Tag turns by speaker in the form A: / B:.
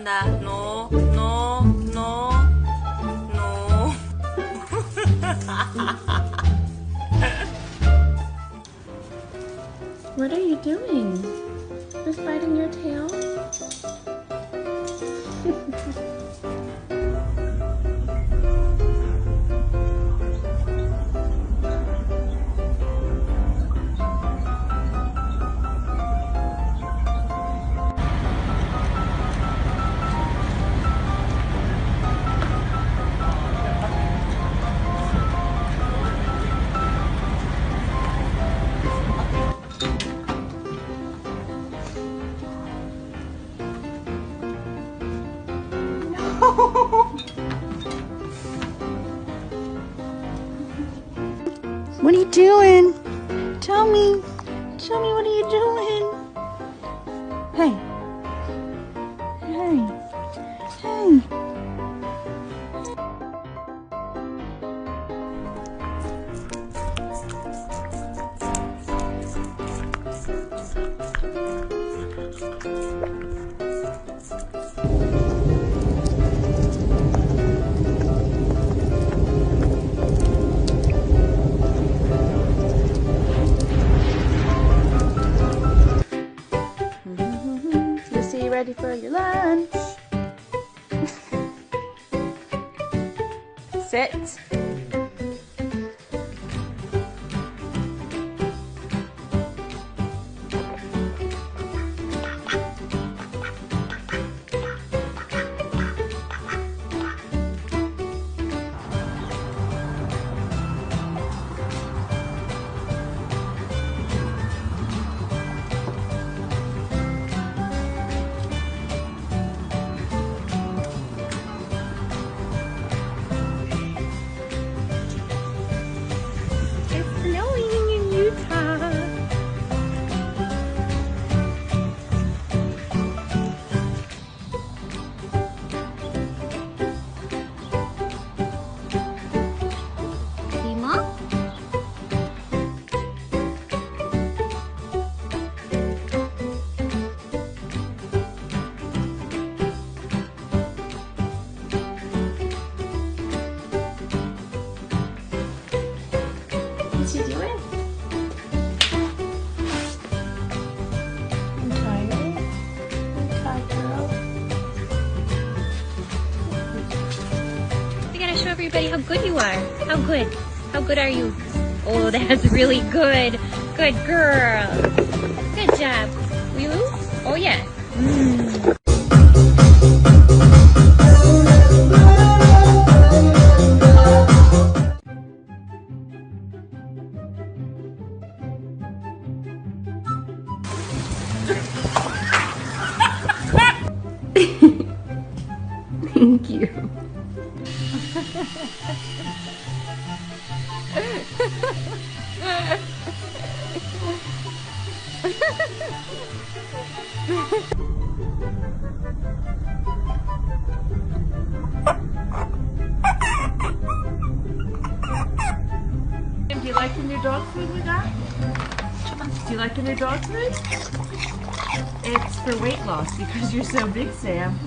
A: 간다. No, no, no, no.
B: What are you doing? Just biting your tail? What are you doing? Tell me what are you doing? Hey. Hey. Hey. Ready for your lunch. Sit. What's she doing? I'm tired. I'm tired, girl.
C: You gotta show everybody how good you are. How good? How good are you? Oh, that's really good. Good girl. Good job. Will you? Oh, yeah.
B: Thank you.
A: Do you like the new dog food we got? Do you like the new dog food? It's for weight loss because you're so big, Sam.